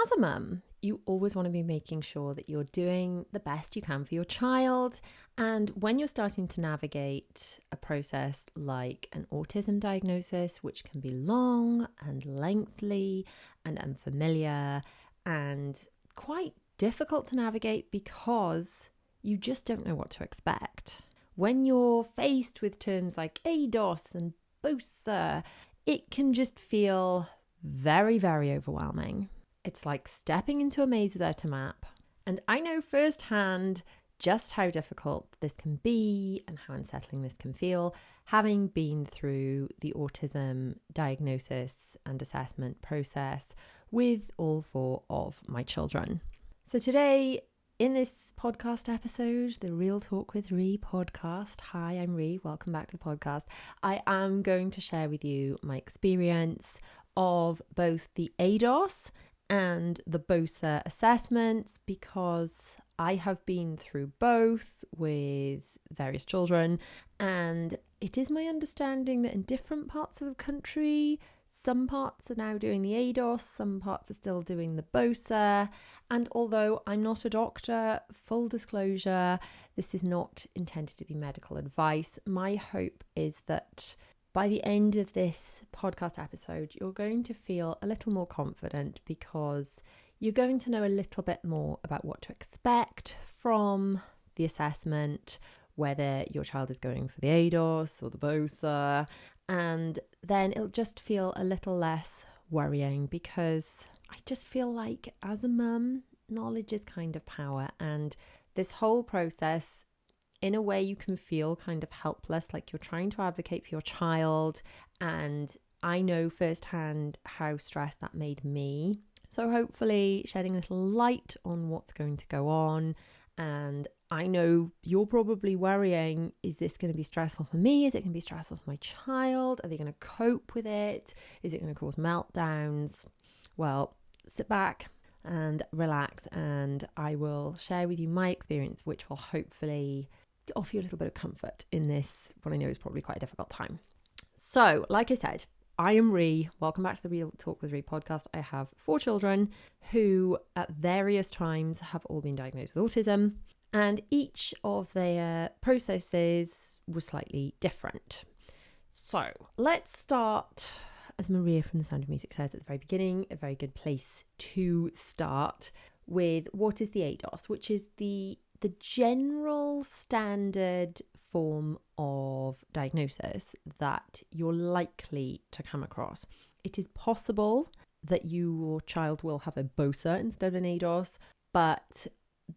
as a mum, you always want to be making sure that you're doing the best you can for your child. And when you're starting to navigate a process like an autism diagnosis, which can be long and lengthy and unfamiliar and quite difficult to navigate because you just don't know what to expect. When you're faced with terms like ADOS and Bosa, it can just feel very, very overwhelming. It's like stepping into a maze without a map. And I know firsthand just how difficult this can be and how unsettling this can feel, having been through the autism diagnosis and assessment process with all 4 of my children. So today, in this podcast episode, the Real Talk with Rhi podcast, hi, I'm Rhi, welcome back to the podcast. I am going to share with you my experience of both the ADOS and the Bosa assessments, because I have been through both with various children, and it is my understanding that in different parts of the country, some parts are now doing the ADOS, some parts are still doing the Bosa. And although I'm not a doctor, full disclosure, this is not intended to be medical advice. My hope is that by the end of this podcast episode, you're going to feel a little more confident because you're going to know a little bit more about what to expect from the assessment, whether your child is going for the ADOS or the Bosa, and then it'll just feel a little less worrying because I just feel like as a mum, knowledge is kind of power, and this whole process, in a way, you can feel kind of helpless, like you're trying to advocate for your child. And I know firsthand how stressed that made me. So hopefully shedding a little light on what's going to go on. And I know you're probably worrying, is this going to be stressful for me? Is it going to be stressful for my child? Are they going to cope with it? Is it going to cause meltdowns? Well, sit back and relax, and I will share with you my experience, which will hopefully to offer you a little bit of comfort in this, what I know is probably quite a difficult time. So, like I said, I am Rhi. Welcome back to the Real Talk with Rhi podcast. I have 4 children who at various times have all been diagnosed with autism, and each of their processes was slightly different. So, let's start, as Maria from The Sound of Music says at the very beginning, a very good place to start with what is the ADOS, which is the general standard form of diagnosis that you're likely to come across. It is possible that your child will have a Bosa instead of an ADOS, but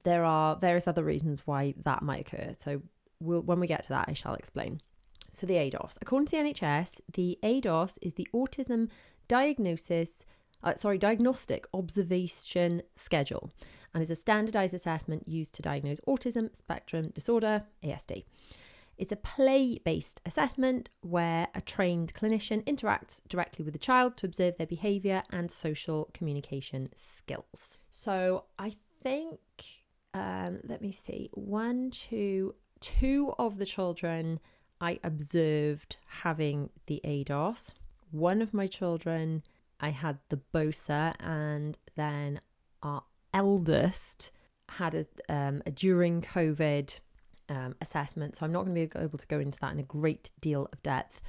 there are various other reasons why that might occur. So when we get to that, I shall explain. So the ADOS. According to the NHS, the ADOS is the Autism Diagnostic Observation Schedule, and is a standardized assessment used to diagnose autism spectrum disorder, ASD. It's a play-based assessment where a trained clinician interacts directly with the child to observe their behavior and social communication skills. So I think, let me see, two of the children I observed having the ADOS. One of my children, I had the Bosa, and then our eldest had a during COVID assessment. So I'm not going to be able to go into that in a great deal of depth.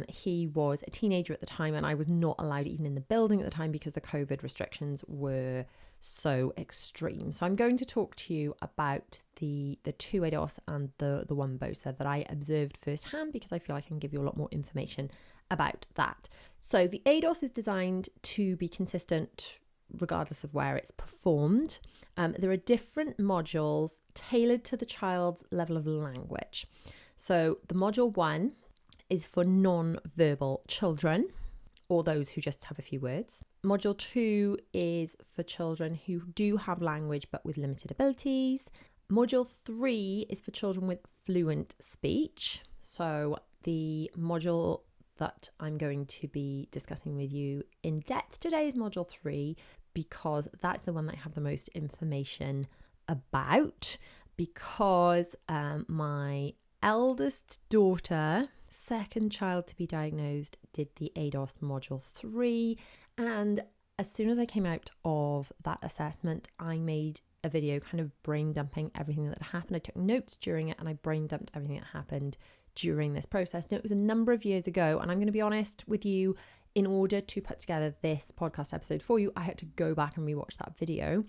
He was a teenager at the time, and I was not allowed even in the building at the time because the COVID restrictions were so extreme. So I'm going to talk to you about the 2 ADOS and the 1 Bosa that I observed firsthand, because I feel like I can give you a lot more information about that. So the ADOS is designed to be consistent regardless of where it's performed. There are different modules tailored to the child's level of language. So the module 1 is for non-verbal children, or those who just have a few words. Module 2 is for children who do have language but with limited abilities. Module 3 is for children with fluent speech. So the module that I'm going to be discussing with you in depth today is module 3, because that's the one that I have the most information about, because my eldest daughter, second child to be diagnosed, did the ADOS module 3, and as soon as I came out of that assessment, I made a video kind of brain dumping everything that happened. I took notes during it and I brain dumped everything that happened during this process. Now, it was a number of years ago, and I'm going to be honest with you, in order to put together this podcast episode for you, I had to go back and rewatch that video.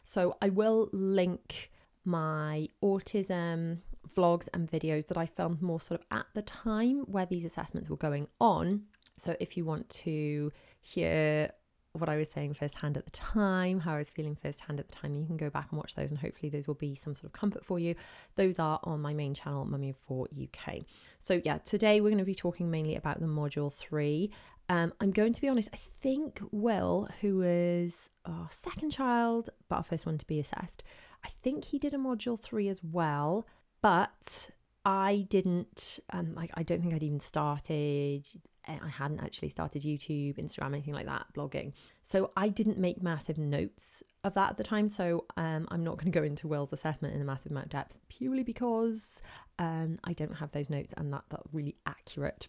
So I will link my autism vlogs and videos that I filmed more sort of at the time where these assessments were going on. So if you want to hear what I was saying firsthand at the time, how I was feeling firsthand at the time, you can go back and watch those, and hopefully those will be some sort of comfort for you. Those are on my main channel, Mummy of 4 UK. So yeah, today we're going to be talking mainly about the module 3. I'm going to be honest, I think Will, who was our second child, but our first one to be assessed, I think he did a module 3 as well, but I didn't, I don't think I'd even started. I hadn't actually started YouTube, Instagram, anything like that, blogging. So I didn't make massive notes of that at the time. So I'm not going to go into Will's assessment in a massive amount of depth, purely because I don't have those notes and that really accurate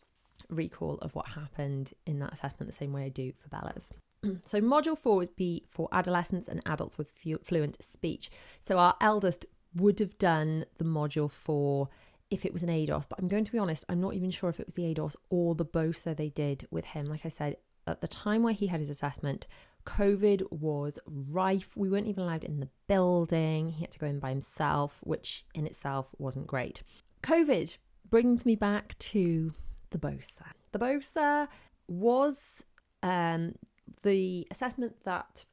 recall of what happened in that assessment the same way I do for Bella's. So module 4 would be for adolescents and adults with fluent speech. So our eldest would have done the module 4 if it was an ADOS, but I'm going to be honest, I'm not even sure if it was the ADOS or the Bosa they did with him. Like I said, at the time where he had his assessment, COVID was rife. We weren't even allowed in the building. He had to go in by himself, which in itself wasn't great. COVID brings me back to the Bosa. The Bosa was the assessment that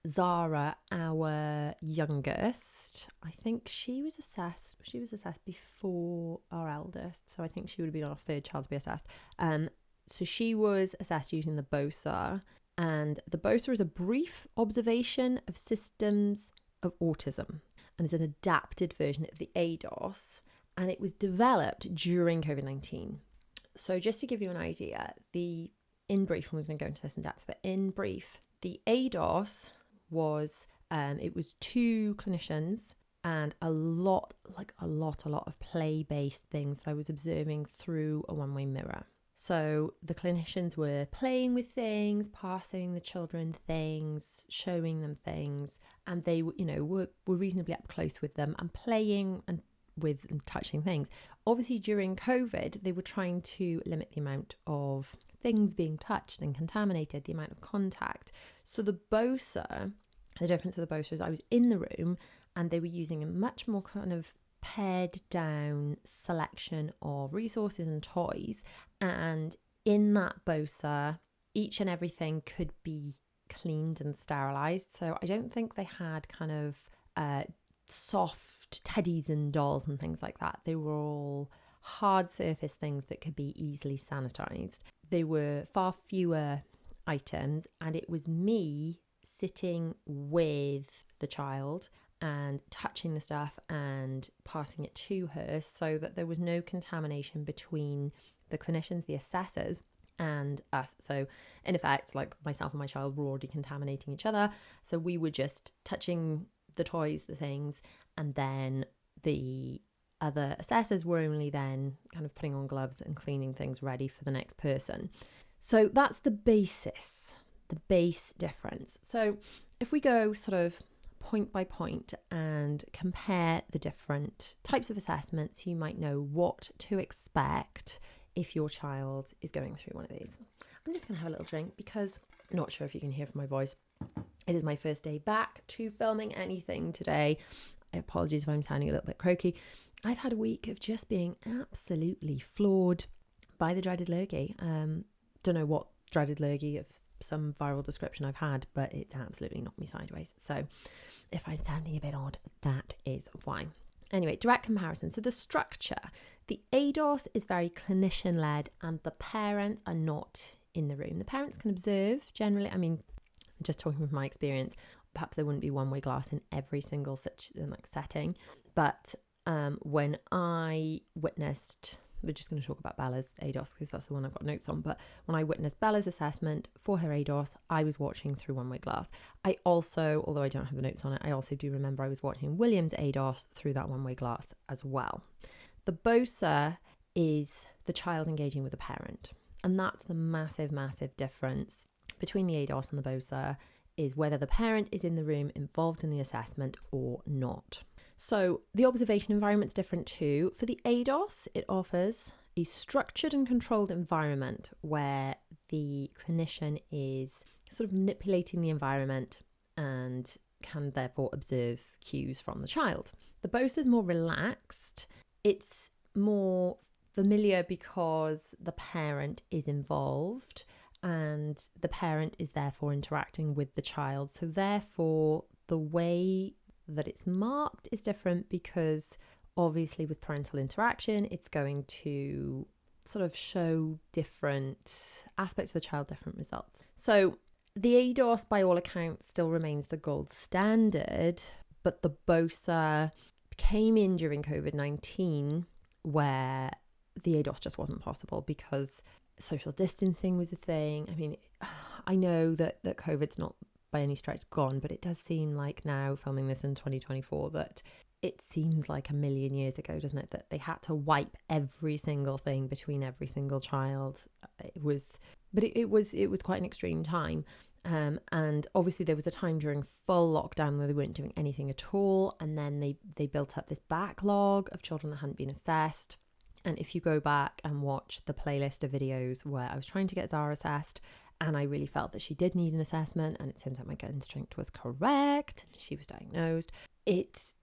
Zara, our youngest, I think she was assessed before our eldest, so I think she would have been our third child to be assessed. So she was assessed using the Bosa, and the Bosa is a brief observation of systems of autism and is an adapted version of the ADOS, and it was developed during COVID-19. So just to give you an idea, in brief, and we're going to go into this in depth, but in brief, the ADOS was, it was 2 clinicians and a lot of play-based things that I was observing through a one-way mirror. So the clinicians were playing with things, passing the children things, showing them things, and they were reasonably up close with them and playing and with and touching things. Obviously, during COVID, they were trying to limit the amount of things being touched and contaminated, the amount of contact. So the Bosa, the difference with the Bosa is I was in the room and they were using a much more kind of pared down selection of resources and toys. And in that Bosa, each and everything could be cleaned and sterilized. So I don't think they had kind of soft teddies and dolls and things like that. They were all hard surface things that could be easily sanitized. There were far fewer items, and it was me sitting with the child and touching the stuff and passing it to her so that there was no contamination between the clinicians, the assessors, and us. So in effect, like myself and my child were already contaminating each other. So we were just touching the toys, the things, and then the other assessors were only then kind of putting on gloves and cleaning things ready for the next person. So that's the basis, the base difference. So if we go sort of point by point and compare the different types of assessments, you might know what to expect if your child is going through one of these. I'm just going to have a little drink because I'm not sure if you can hear from my voice. It is my first day back to filming anything today. Apologies if I'm sounding a little bit croaky. I've had a week of just being absolutely floored by the dreaded lurgy. Don't know what dreaded lurgy of some viral description I've had, but it's absolutely knocked me sideways. So if I'm sounding a bit odd, that is why. Anyway, direct comparison. So the structure, the ADOS is very clinician-led and the parents are not in the room. The parents can observe generally. I mean, I'm just talking from my experience. Perhaps there wouldn't be one-way glass in every single such setting. But when I witnessed, we're just going to talk about Bella's ADOS because that's the one I've got notes on. But when I witnessed Bella's assessment for her ADOS, I was watching through one-way glass. I also, although I don't have the notes on it, I also do remember I was watching William's ADOS through that one-way glass as well. The Bosa is the child engaging with a parent. And that's the massive, massive difference between the ADOS and the Bosa is whether the parent is in the room involved in the assessment or not. So the observation environment's different too. For the ADOS, it offers a structured and controlled environment where the clinician is sort of manipulating the environment and can therefore observe cues from the child. The Bosa is more relaxed. It's more familiar because the parent is involved and the parent is therefore interacting with the child. So therefore, the way that it's marked is different because obviously with parental interaction, it's going to sort of show different aspects of the child, different results. So the ADOS, by all accounts, still remains the gold standard, but the Bosa came in during COVID-19 where the ADOS just wasn't possible because social distancing was a thing. I mean, I know that COVID's not by any stretch gone, but it does seem like now, filming this in 2024, that it seems like a million years ago, doesn't it? That they had to wipe every single thing between every single child. It was quite an extreme time. And obviously there was a time during full lockdown where they weren't doing anything at all. And then they built up this backlog of children that hadn't been assessed. And if you go back and watch the playlist of videos where I was trying to get Zara assessed, and I really felt that she did need an assessment, and it turns out my gut instinct was correct, she was diagnosed, it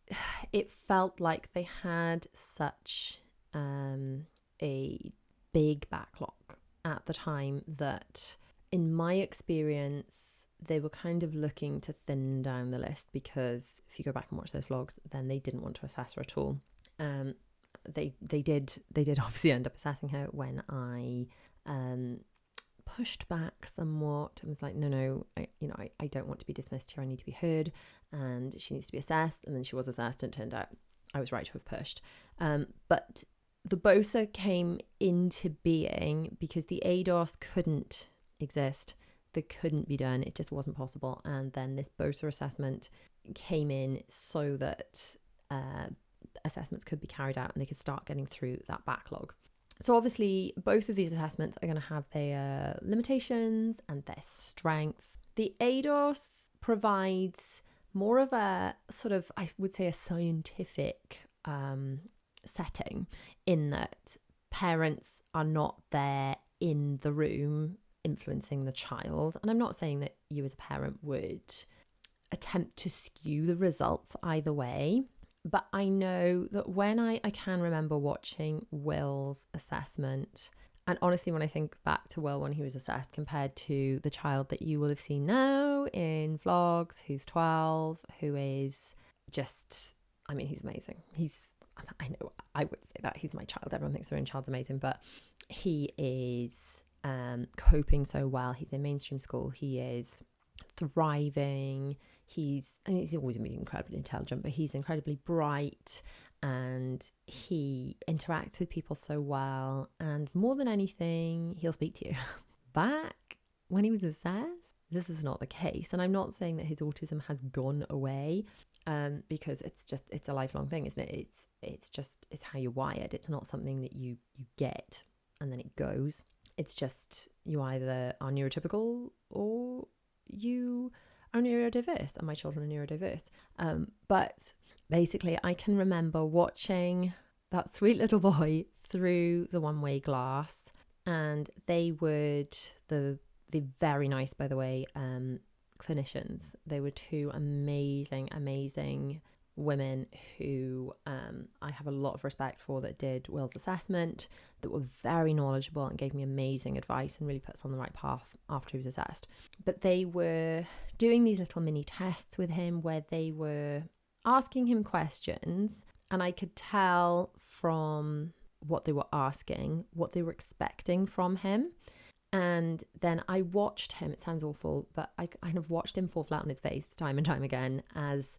felt like they had such a big backlog at the time that, in my experience, they were kind of looking to thin down the list, because if you go back and watch those vlogs, then they didn't want to assess her at all. They did obviously end up assessing her when I pushed back somewhat and was like, no, I don't want to be dismissed here. I need to be heard, and she needs to be assessed. And then she was assessed, and it turned out I was right to have pushed. But the Bosa came into being because the ADOS couldn't exist. That couldn't be done. It just wasn't possible. And then this Bosa assessment came in so that assessments could be carried out and they could start getting through that backlog. So obviously both of these assessments are going to have their limitations and their strengths. The ADOS provides more of a sort of, I would say, a scientific setting, in that parents are not there in the room influencing the child. And I'm not saying that you as a parent would attempt to skew the results either way. But I know that when I can remember watching Will's assessment, and honestly, when I think back to Will when he was assessed compared to the child that you will have seen now in vlogs, who's 12, who is just, I mean, he's amazing. I know I would say that he's my child. Everyone thinks their own child's amazing, but he is coping so well. He's in mainstream school. He is thriving. He's always been incredibly intelligent, but he's incredibly bright, and he interacts with people so well. And more than anything, he'll speak to you. Back when he was assessed, this is not the case. And I'm not saying that his autism has gone away, because it's a lifelong thing, isn't it? It's how you're wired. It's not something that you get and then it goes. It's just, you either are neurotypical or you are neurodiverse, and my children are neurodiverse. But basically, I can remember watching that sweet little boy through the one-way glass, and they would, the very nice, by the way, clinicians. They were two amazing women who I have a lot of respect for, that did Will's assessment, that were very knowledgeable and gave me amazing advice and really put us on the right path after he was assessed. But they were doing these little mini tests with him where they were asking him questions, and I could tell from what they were asking what they were expecting from him. And then I watched him, it sounds awful, but I kind of watched him fall flat on his face time and time again as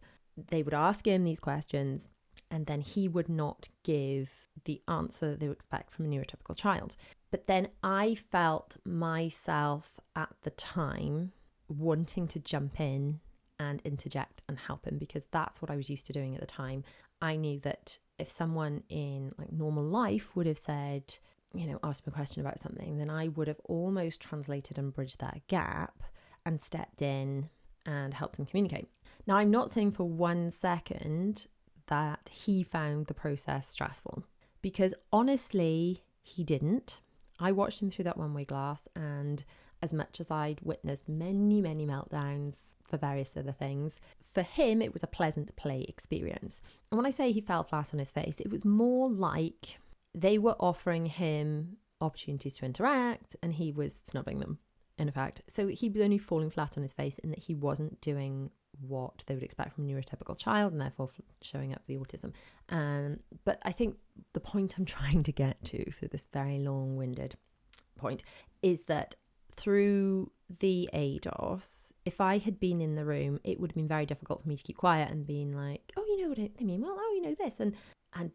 they would ask him these questions, and then he would not give the answer that they would expect from a neurotypical child. But then I felt myself at the time wanting to jump in and interject and help him, because that's what I was used to doing at the time. I knew that if someone in like normal life would have said, asked him a question about something, then I would have almost translated and bridged that gap and stepped in and helped him communicate. Now, I'm not saying for 1 second that he found the process stressful, because honestly, he didn't. I watched him through that one-way glass, and as much as I'd witnessed many, many meltdowns for various other things, for him, it was a pleasant play experience. And when I say he fell flat on his face, it was more like they were offering him opportunities to interact and he was snubbing them, in effect. So he was only falling flat on his face in that he wasn't doing what they would expect from a neurotypical child, and therefore showing up the autism. But I think the point I'm trying to get to through this very long-winded point is that through the ADOS, if I had been in the room, it would have been very difficult for me to keep quiet and being like, oh, you know what I mean? Well, oh, you know this, and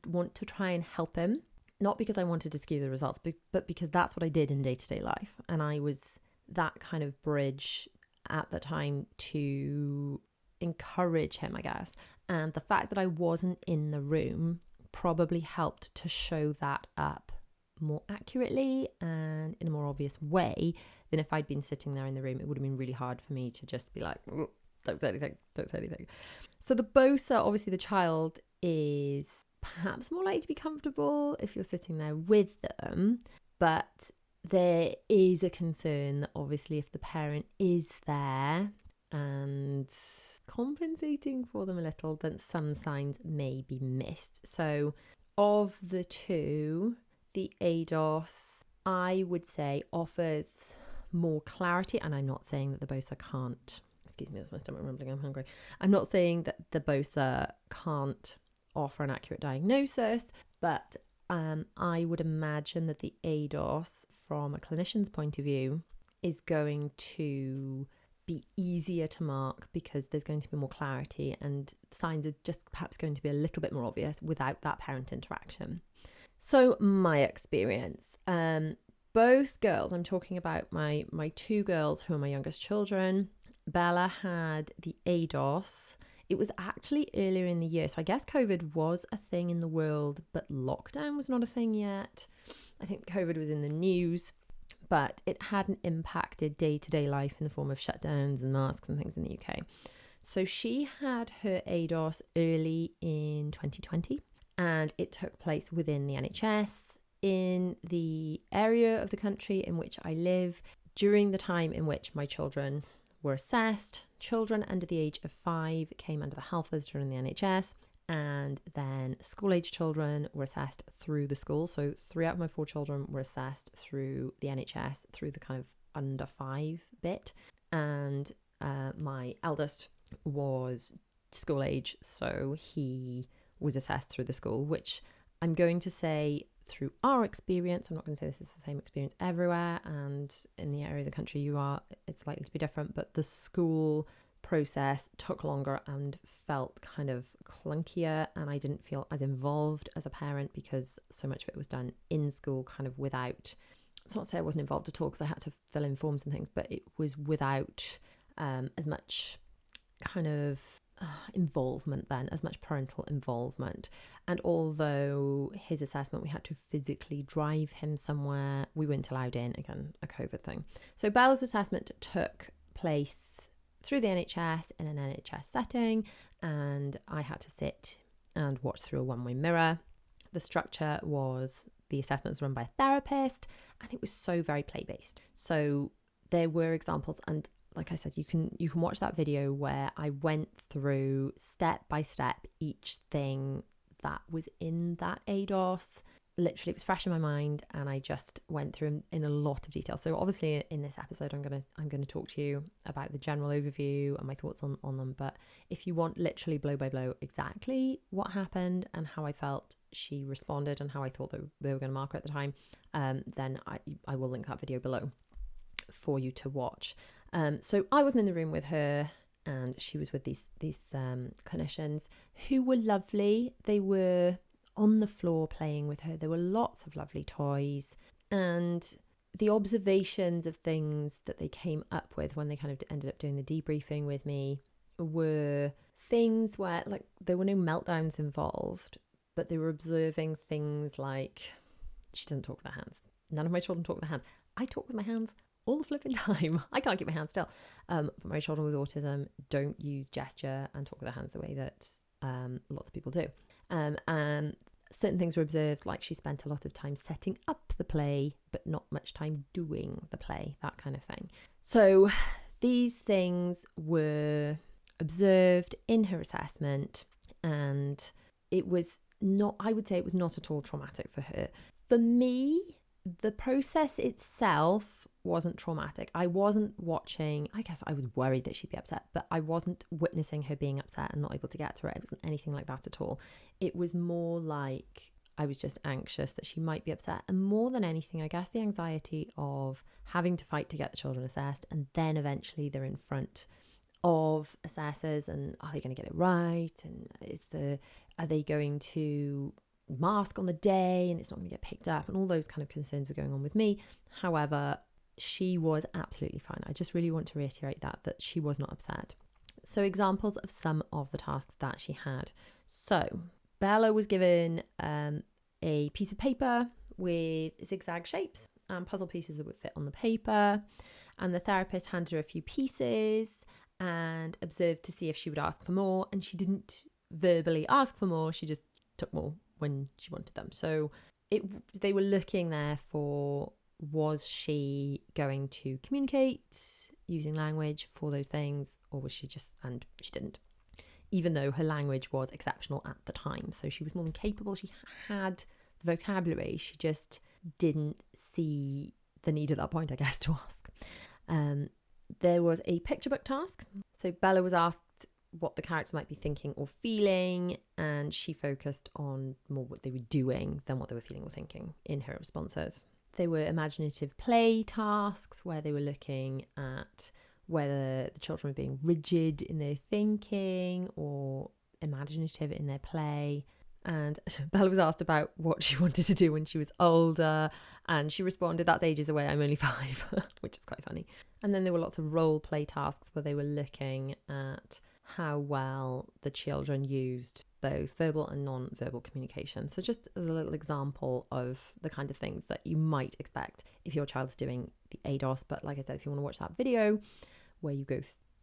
want to try and help him. Not because I wanted to skew the results, but because that's what I did in day-to-day life. And I was that kind of bridge at the time to encourage him, I guess. And the fact that I wasn't in the room probably helped to show that up more accurately and in a more obvious way than if I'd been sitting there in the room. It would have been really hard for me to just be like, don't say anything. So the Bosa, obviously the child, is perhaps more likely to be comfortable if you're sitting there with them, but there is a concern that obviously if the parent is there and compensating for them a little, then some signs may be missed. So of the two, the ADOS, I would say, offers more clarity. And I'm not saying that the Bosa can't, excuse me, that's my stomach rumbling, I'm hungry. I'm not saying that the Bosa can't offer an accurate diagnosis, but I would imagine that the ADOS, from a clinician's point of view, is going to be easier to mark because there's going to be more clarity and signs are just perhaps going to be a little bit more obvious without that parent interaction. So my experience, both girls, I'm talking about my two girls who are my youngest children. Bella had the ADOS. It was actually earlier in the year. So I guess COVID was a thing in the world, but lockdown was not a thing yet. I think COVID was in the news, but it hadn't impacted day-to-day life in the form of shutdowns and masks and things in the UK. So she had her ADOS early in 2020, and it took place within the NHS in the area of the country in which I live during the time in which my children were assessed. Children under the age of 5 came under the health visitor in the NHS, and then school-age children were assessed through the school. So 3 out of my 4 children were assessed through the NHS, through the kind of under 5 bit. And my eldest was school age, so he was assessed through the school, which I'm going to say through our experience, I'm not going to say this is the same experience everywhere, and in the area of the country you are, it's likely to be different, but the school process took longer and felt kind of clunkier, and I didn't feel as involved as a parent because so much of it was done in school kind of without, it's not to say I wasn't involved at all because I had to fill in forms and things, but it was without as much kind of involvement then, as much parental involvement. And although his assessment, we had to physically drive him somewhere, we weren't allowed in, again, a COVID thing. So Bella's assessment took place through the NHS in an NHS setting, and I had to sit and watch through a one-way mirror. The structure was the assessment was run by a therapist, and it was so very play-based. So there were examples, and like I said, you can watch that video where I went through step by step each thing that was in that ADOS. Literally, it was fresh in my mind, and I just went through in a lot of detail. So obviously, in this episode, I'm gonna talk to you about the general overview and my thoughts on them. But if you want literally blow by blow exactly what happened and how I felt she responded and how I thought that they were going to mark her at the time, then I will link that video below for you to watch. So I wasn't in the room with her, and she was with these clinicians who were lovely. They were on the floor playing with her. There were lots of lovely toys, and the observations of things that they came up with when they kind of ended up doing the debriefing with me were things where, like, there were no meltdowns involved, but they were observing things like She doesn't talk with her hands. None of my children talk with their hands. I talk with my hands all the flipping time. I can't keep my hands still. But my children with autism don't use gesture and talk with their hands the way that lots of people do. And certain things were observed, like she spent a lot of time setting up the play, but not much time doing the play, that kind of thing. So these things were observed in her assessment, and it was not, I would say it was not at all traumatic for her. For me, the process itself wasn't traumatic. I wasn't watching, I guess I was worried that she'd be upset, but I wasn't witnessing her being upset and not able to get to her. It wasn't anything like that at all. It was more like I was just anxious that she might be upset. And more than anything, I guess the anxiety of having to fight to get the children assessed, and then eventually they're in front of assessors, and are they going to get it right? And are they going to mask on the day and it's not going to get picked up? And all those kind of concerns were going on with me. However, she was absolutely fine. I just really want to reiterate that she was not upset. So examples of some of the tasks that she had. So Bella was given a piece of paper with zigzag shapes and puzzle pieces that would fit on the paper. And the therapist handed her a few pieces and observed to see if she would ask for more. And she didn't verbally ask for more. She just took more when she wanted them. So they were looking there for, was she going to communicate using language for those things, or was she just, and she didn't, even though her language was exceptional at the time. So she was more than capable. She had the vocabulary. She just didn't see the need at that point, I guess, to ask. There was a picture book task. So Bella was asked what the characters might be thinking or feeling, and she focused on more what they were doing than what they were feeling or thinking in her responses. There were imaginative play tasks where they were looking at whether the children were being rigid in their thinking or imaginative in their play. And Bella was asked about what she wanted to do when she was older, and she responded, "That's ages away, I'm only 5," which is quite funny. And then there were lots of role play tasks where they were looking at how well the children used both verbal and non-verbal communication. So just as a little example of the kind of things that you might expect if your child's doing the ADOS. But like I said, if you want to watch that video where you go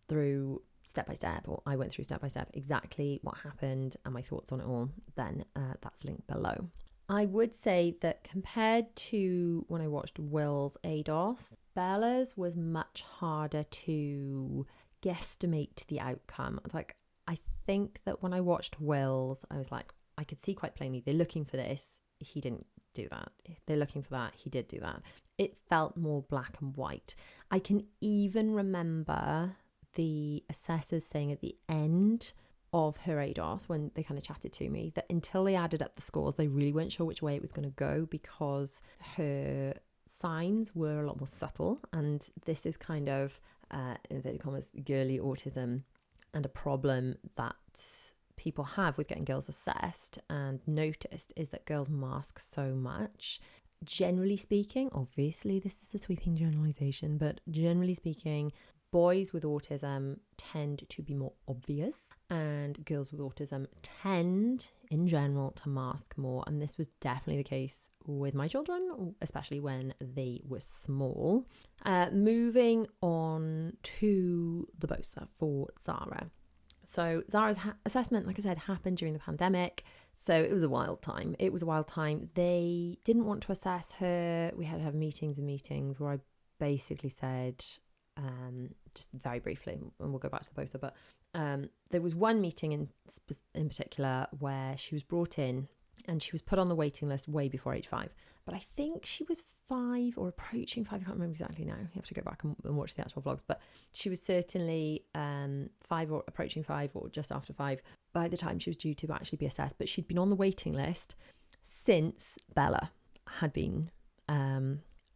through step by step, or I went through step by step exactly what happened and my thoughts on it all, then that's linked below. I would say that compared to when I watched Will's ADOS, Bella's was much harder to guesstimate the outcome. I think that when I watched Will's, I was like, I could see quite plainly they're looking for this, he didn't do that. They're looking for that, he did do that. It felt more black and white. I can even remember the assessors saying at the end of her ADOS, when they kind of chatted to me, that until they added up the scores, they really weren't sure which way it was going to go, because her signs were a lot more subtle. And this is kind of, in inverted commas, girly autism, and a problem that people have with getting girls assessed and noticed is that girls mask so much. Generally speaking, obviously this is a sweeping generalization, but generally speaking, boys with autism tend to be more obvious, and girls with autism tend, in general, to mask more. And this was definitely the case with my children, especially when they were small. Moving on to the Bosa for Zara. So Zara's assessment, like I said, happened during the pandemic. So it was a wild time. They didn't want to assess her. We had to have meetings and meetings where I basically said, just very briefly, and we'll go back to the Bosa, but there was one meeting in particular where she was brought in and she was put on the waiting list way before age 5. But I think she was 5 or approaching 5. I can't remember exactly now. You have to go back and watch the actual vlogs. But she was certainly 5 or approaching 5 or just after 5 by the time she was due to actually be assessed. But she'd been on the waiting list since Bella had been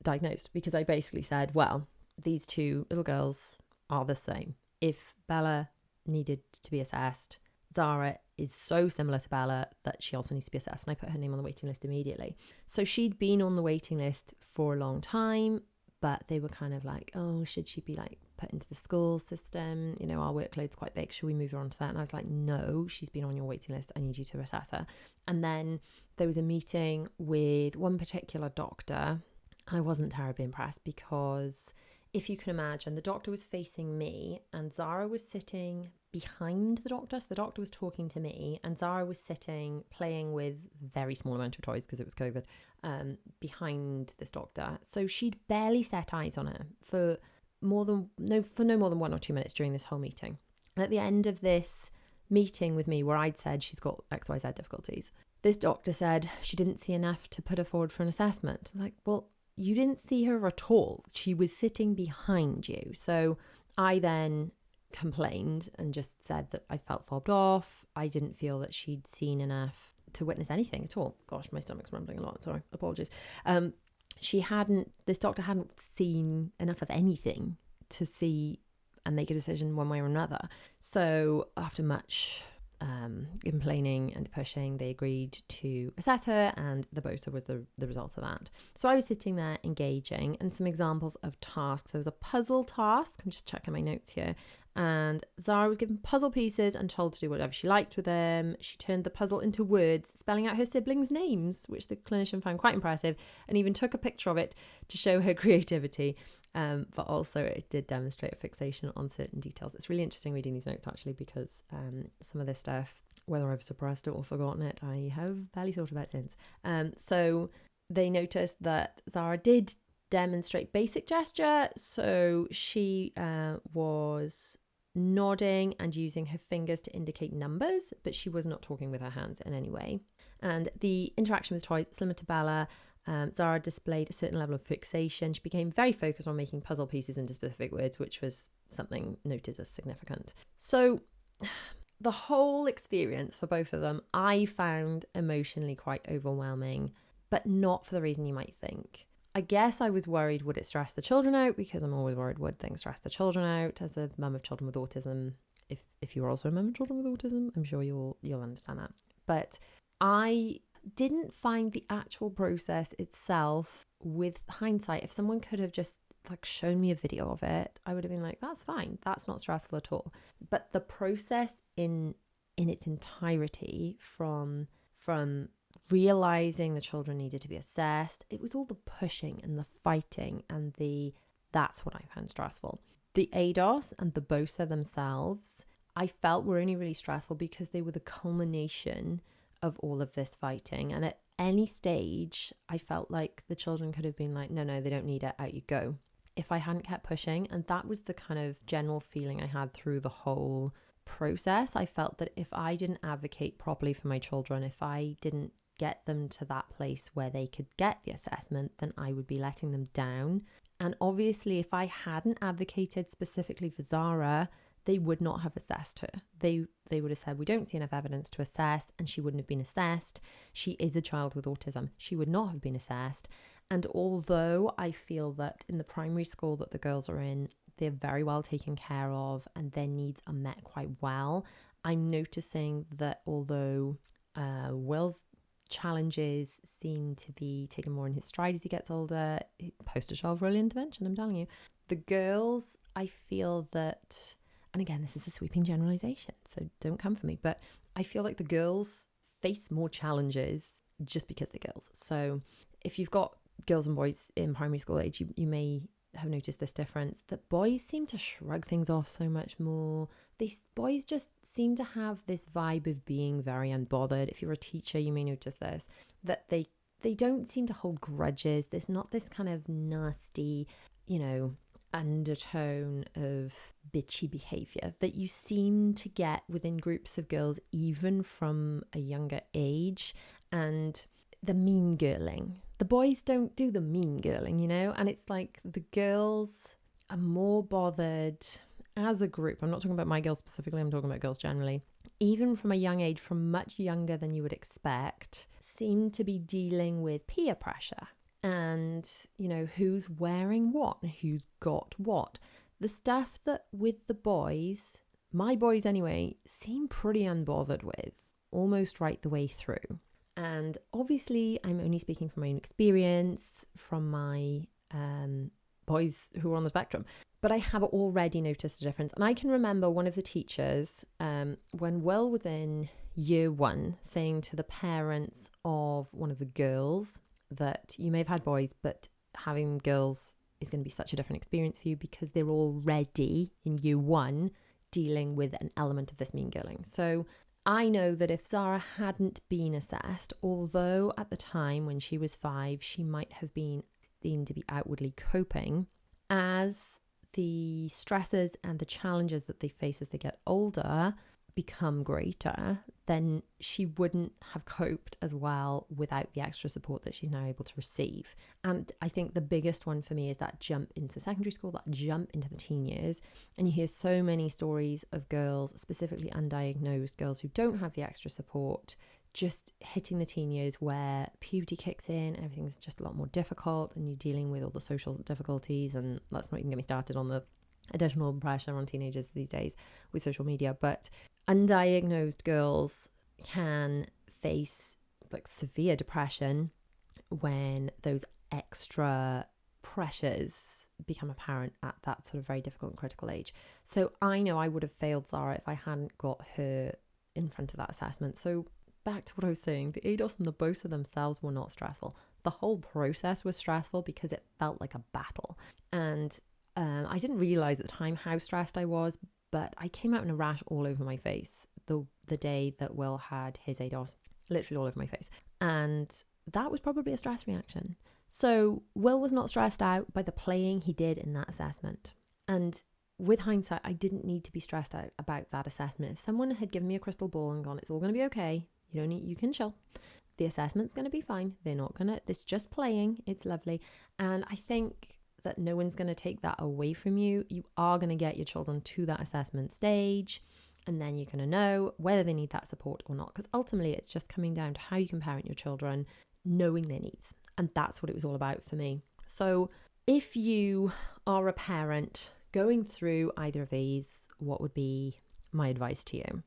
diagnosed, because I basically said, well, these two little girls are the same. If Bella needed to be assessed, Zara is so similar to Bella that she also needs to be assessed. And I put her name on the waiting list immediately. So she'd been on the waiting list for a long time. but they were kind of like, oh, should she be like put into the school system? You know, our workload's quite big. Should we move her on to that? And I was like, no, she's been on your waiting list. I need you to assess her. And then there was a meeting with one particular doctor. I wasn't terribly impressed because if you can imagine, the doctor was facing me and Zara was sitting behind the doctor. So the doctor was talking to me and Zara was sitting playing with very small amount of toys because it was COVID behind this doctor. So she'd barely set eyes on her for no more than 1 or 2 minutes during this whole meeting. And at the end of this meeting with me, where I'd said she's got XYZ difficulties, this doctor said she didn't see enough to put her forward for an assessment. I'm like, well, you didn't see her at all. She was sitting behind you. So I then complained and just said that I felt fobbed off. I didn't feel that she'd seen enough to witness anything at all. Gosh, my stomach's rumbling a lot. Sorry, apologies. This doctor hadn't seen enough of anything to see and make a decision one way or another. So after much complaining and pushing, they agreed to assess her, and the Bosa was the result of that. So I was sitting there engaging, and some examples of tasks. There was a puzzle task. I'm just checking my notes here. And Zara was given puzzle pieces and told to do whatever she liked with them. She turned the puzzle into words, spelling out her siblings' names, which the clinician found quite impressive, and even took a picture of it to show her creativity. But also it did demonstrate a fixation on certain details. It's really interesting reading these notes, actually, because some of this stuff, whether I've suppressed it or forgotten it, I have barely thought about since. So they noticed that Zara did demonstrate basic gesture. So she was nodding and using her fingers to indicate numbers, but she was not talking with her hands in any way. And the interaction with toys, similar to Bella, Zara displayed a certain level of fixation. She became very focused on making puzzle pieces into specific words, which was something noted as significant. So the whole experience for both of them, I found emotionally quite overwhelming, but not for the reason you might think. I guess I was worried, would it stress the children out? Because I'm always worried, would things stress the children out? As a mum of children with autism, if you're also a mum of children with autism, I'm sure you'll understand that. But I didn't find the actual process itself, with hindsight, if someone could have just like shown me a video of it, I would have been like, that's fine, that's not stressful at all. But the process in its entirety, from realizing the children needed to be assessed, it was all the pushing and the fighting and that's what I found stressful. The ADOS and the Bosa themselves, I felt were only really stressful because they were the culmination of all of this fighting. And at any stage, I felt like the children could have been like, no, they don't need it, out you go, if I hadn't kept pushing. And that was the kind of general feeling I had through the whole process. I felt that if I didn't advocate properly for my children, if I didn't get them to that place where they could get the assessment, then I would be letting them down. And obviously, if I hadn't advocated specifically for Zara, they would not have assessed her. They would have said, we don't see enough evidence to assess, and she wouldn't have been assessed. She is a child with autism. She would not have been assessed. And although I feel that in the primary school that the girls are in, they're very well taken care of and their needs are met quite well, I'm noticing that although Will's challenges seem to be taken more in his stride as he gets older, poster child for early intervention, I'm telling you. The girls, I feel that, and again, this is a sweeping generalization, so don't come for me, but I feel like the girls face more challenges just because they're girls. So if you've got girls and boys in primary school age, you may have noticed this difference, that boys seem to shrug things off so much more. These boys just seem to have this vibe of being very unbothered. If you're a teacher, you may notice this, that they don't seem to hold grudges. There's not this kind of nasty, undertone of bitchy behavior that you seem to get within groups of girls, even from a younger age. And the mean girling, the boys don't do the mean girling, and it's like the girls are more bothered as a group. I'm not talking about my girls specifically, I'm talking about girls generally, even from a young age, from much younger than you would expect, seem to be dealing with peer pressure and, who's wearing what and who's got what. The stuff that with the boys, my boys anyway, seem pretty unbothered with almost right the way through. And obviously I'm only speaking from my own experience, from my boys who are on the spectrum. But I have already noticed a difference. And I can remember one of the teachers, when Will was in year 1, saying to the parents of one of the girls that you may have had boys, but having girls is going to be such a different experience for you because they're already in year 1 dealing with an element of this mean girling. So I know that if Zara hadn't been assessed, although at the time when she was 5, she might have been seen to be outwardly coping, as the stresses and the challenges that they face as they get older become greater, then she wouldn't have coped as well without the extra support that she's now able to receive. And I think the biggest one for me is that jump into secondary school, that jump into the teen years. And you hear so many stories of girls, specifically undiagnosed girls who don't have the extra support, just hitting the teen years where puberty kicks in, everything's just a lot more difficult, and you're dealing with all the social difficulties. And let's not even get me started on the additional pressure on teenagers these days with social media. But undiagnosed girls can face like severe depression when those extra pressures become apparent at that sort of very difficult and critical age. So I know I would have failed Zara if I hadn't got her in front of that assessment. So back to what I was saying, the ADOS and the Bosa themselves were not stressful. The whole process was stressful because it felt like a battle. And I didn't realize at the time how stressed I was, but I came out in a rash all over my face the day that Will had his ADOS, literally all over my face. And that was probably a stress reaction. So Will was not stressed out by the playing he did in that assessment. And with hindsight, I didn't need to be stressed out about that assessment. If someone had given me a crystal ball and gone, it's all going to be okay, you can chill. The assessment's going to be fine. It's just playing. It's lovely. And I think that no one's going to take that away from you. You are going to get your children to that assessment stage, and then you're going to know whether they need that support or not. Because ultimately, it's just coming down to how you can parent your children, knowing their needs. And that's what it was all about for me. So if you are a parent going through either of these, what would be my advice to you?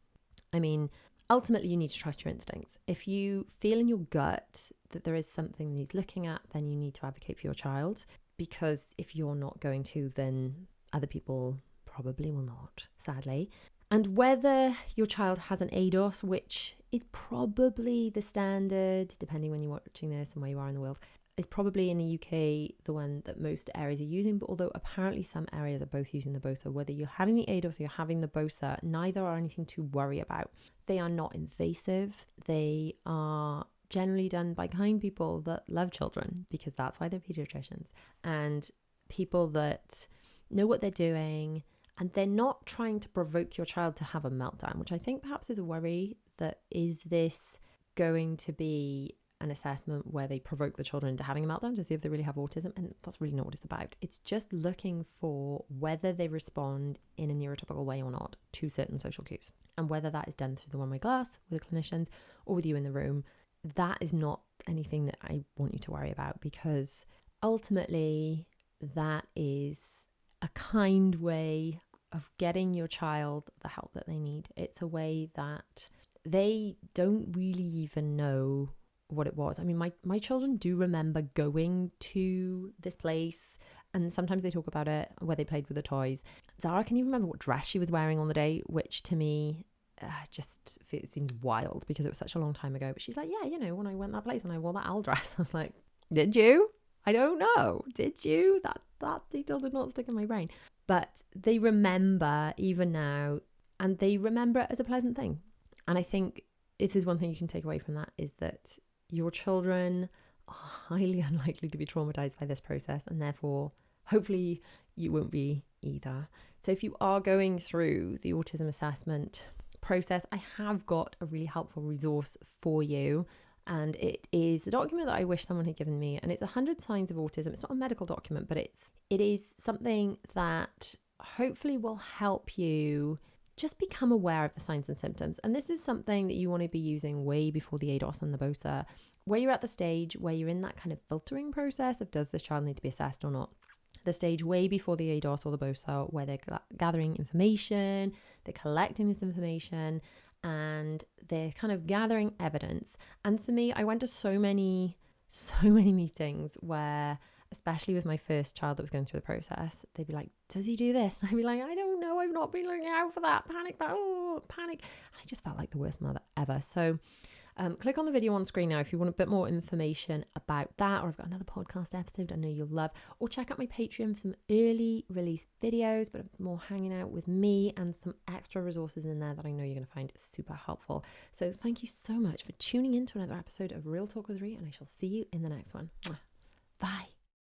I mean, ultimately, you need to trust your instincts. If you feel in your gut that there is something that he's looking at, then you need to advocate for your child. Because if you're not going to, then other people probably will not, sadly. And whether your child has an ADOS, which is probably the standard, depending when you're watching this and where you are in the world, is probably in the UK the one that most areas are using. But although apparently some areas are both using the Bosa, whether you're having the ADOS or you're having the Bosa, neither are anything to worry about. They are not invasive. They are generally done by kind people that love children, because that's why they're pediatricians, and people that know what they're doing, and they're not trying to provoke your child to have a meltdown, which I think perhaps is a worry. That is this going to be an assessment where they provoke the children into having a meltdown to see if they really have autism? And that's really not what it's about. It's just looking for whether they respond in a neurotypical way or not to certain social cues, and whether that is done through the one-way glass with the clinicians or with you in the room. That is not anything that I want you to worry about, because ultimately that is a kind way of getting your child the help that they need. It's a way that they don't really even know what it was. I mean, my children do remember going to this place, and sometimes they talk about it where they played with the toys. Zara can even remember what dress she was wearing on the day, which to me it seems wild because it was such a long time ago. But she's like, yeah, when I went that place and I wore that owl dress. I was like, did you? I don't know. Did you? That detail did not stick in my brain. But they remember even now, and they remember it as a pleasant thing. And I think if there's one thing you can take away from that, is that your children are highly unlikely to be traumatized by this process, and therefore hopefully you won't be either. So if you are going through the autism assessment process, I have got a really helpful resource for you, and it is the document that I wish someone had given me, and it's 100 Signs of Autism. It's not a medical document, but it is something that hopefully will help you just become aware of the signs and symptoms. And this is something that you want to be using way before the ADOS and the Bosa, where you're at the stage where you're in that kind of filtering process of, does this child need to be assessed or not? The stage way before the ADOS or the Bosa, where they're gathering information, they're collecting this information, and they're kind of gathering evidence. And for me, I went to so many meetings where especially with my first child that was going through the process. They'd be like, does he do this? And I'd be like, I don't know, I've not been looking out for that. Panic. And I just felt like the worst mother ever. So click on the video on screen now if you want a bit more information about that, or I've got another podcast episode I know you'll love, or check out my Patreon for some early release videos, but more hanging out with me and some extra resources in there that I know you're going to find super helpful. So thank you so much for tuning in to another episode of Real Talk with Rhi, and I shall see you in the next one. Bye.